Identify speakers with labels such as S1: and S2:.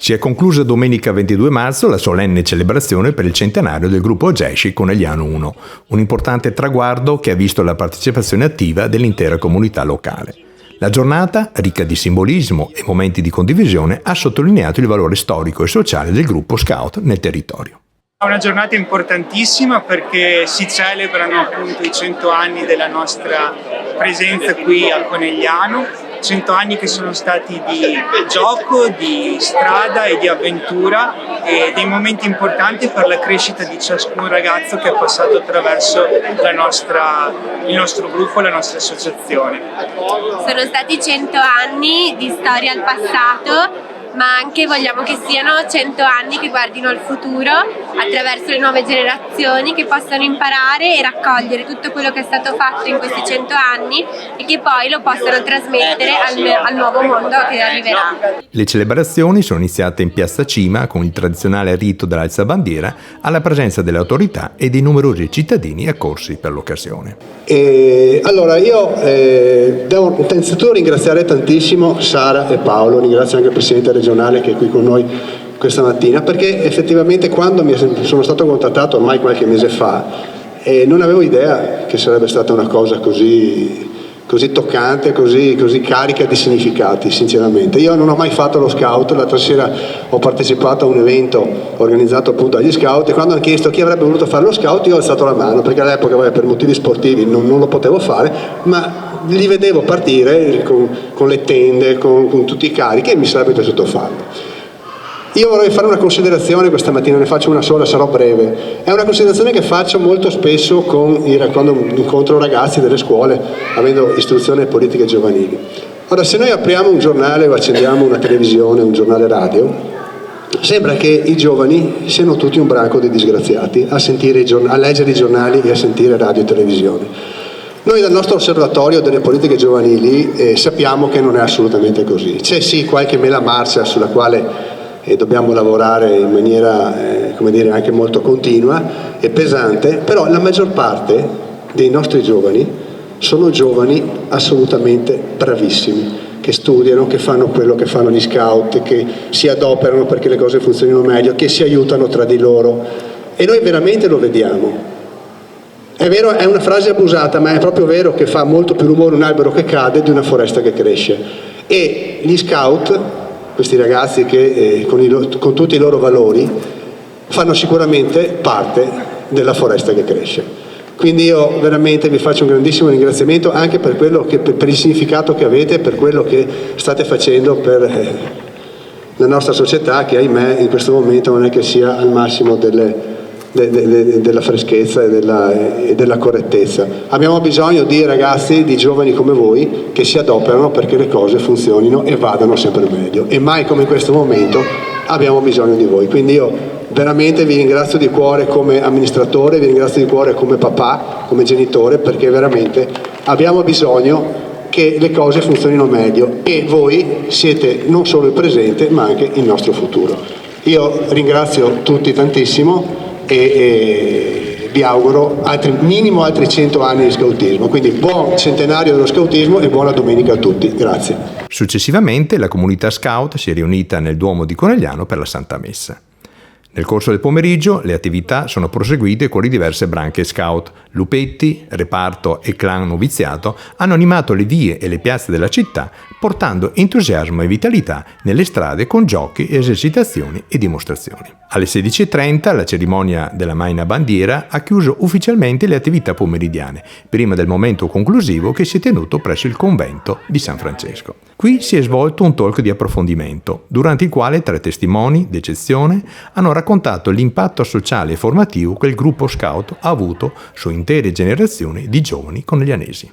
S1: Si è conclusa domenica 22 marzo la solenne celebrazione per il centenario del gruppo Gesci Conegliano 1, un importante traguardo che ha visto la partecipazione attiva dell'intera comunità locale. La giornata, ricca di simbolismo e momenti di condivisione, ha sottolineato il valore storico e sociale del gruppo scout nel territorio.
S2: È una giornata importantissima perché si celebrano appunto i 100 anni della nostra presenza qui a Conegliano, 100 anni che sono stati di gioco, di strada e di avventura e dei momenti importanti per la crescita di ciascun ragazzo che è passato attraverso il nostro gruppo, la nostra associazione.
S3: Sono stati 100 anni di storia al passato, ma anche vogliamo che siano 100 anni che guardino al futuro attraverso le nuove generazioni, che possano imparare e raccogliere tutto quello che è stato fatto in questi 100 anni e che poi lo possano trasmettere al nuovo mondo che arriverà.
S1: Le celebrazioni sono iniziate in Piazza Cima con il tradizionale rito dell'alzabandiera alla presenza delle autorità e dei numerosi cittadini accorsi per l'occasione.
S4: Allora io devo innanzitutto ringraziare tantissimo Sara e Paolo, ringrazio anche il Presidente regionale che è qui con noi questa mattina, perché effettivamente quando sono stato contattato ormai qualche mese fa non avevo idea che sarebbe stata una cosa così toccante, così carica di significati, sinceramente. Io non ho mai fatto lo scout, l'altra sera ho partecipato a un evento organizzato appunto agli scout e quando hanno chiesto chi avrebbe voluto fare lo scout io ho alzato la mano, perché all'epoca per motivi sportivi non lo potevo fare, ma li vedevo partire con le tende, con tutti i carichi e mi sarebbe piaciuto farlo. Io vorrei fare una considerazione questa mattina, ne faccio una sola, sarò breve. È una considerazione che faccio molto spesso quando incontro ragazzi delle scuole, avendo istruzione e politiche giovanili. Ora, se noi apriamo un giornale o accendiamo una televisione, un giornale radio, sembra che i giovani siano tutti un branco di disgraziati a leggere i giornali e a sentire radio e televisione. Noi dal nostro osservatorio delle politiche giovanili sappiamo che non è assolutamente così. C'è sì qualche mela marcia sulla quale dobbiamo lavorare in maniera anche molto continua e pesante, però la maggior parte dei nostri giovani sono giovani assolutamente bravissimi, che studiano, che fanno quello che fanno gli scout, che si adoperano perché le cose funzionino meglio, che si aiutano tra di loro e noi veramente lo vediamo. È vero, è una frase abusata, ma è proprio vero che fa molto più rumore un albero che cade di una foresta che cresce. E gli scout, questi ragazzi che con tutti i loro valori fanno sicuramente parte della foresta che cresce. Quindi io veramente vi faccio un grandissimo ringraziamento anche per il significato che avete, per quello che state facendo per la nostra società, che ahimè in questo momento non è che sia al massimo della freschezza e della correttezza. Abbiamo bisogno di ragazzi, di giovani come voi che si adoperano perché le cose funzionino e vadano sempre meglio e mai come in questo momento abbiamo bisogno di voi. Quindi io veramente vi ringrazio di cuore come amministratore, vi ringrazio di cuore come papà, come genitore, perché veramente abbiamo bisogno che le cose funzionino meglio e voi siete non solo il presente ma anche il nostro futuro. Io ringrazio tutti tantissimo e vi auguro minimo altri 100 anni di scoutismo, quindi buon centenario dello scoutismo e buona domenica a tutti, grazie.
S1: Successivamente la comunità scout si è riunita nel Duomo di Conegliano per la Santa Messa. Nel corso del pomeriggio le attività sono proseguite con le diverse branche scout. Lupetti, reparto e clan noviziato hanno animato le vie e le piazze della città portando entusiasmo e vitalità nelle strade con giochi, esercitazioni e dimostrazioni. Alle 16:30 la cerimonia della Maina Bandiera ha chiuso ufficialmente le attività pomeridiane, prima del momento conclusivo che si è tenuto presso il convento di San Francesco. Qui si è svolto un talk di approfondimento, durante il quale 3 testimoni d'eccezione hanno raccontato l'impatto sociale e formativo che il gruppo scout ha avuto su intere generazioni di giovani coneglianesi.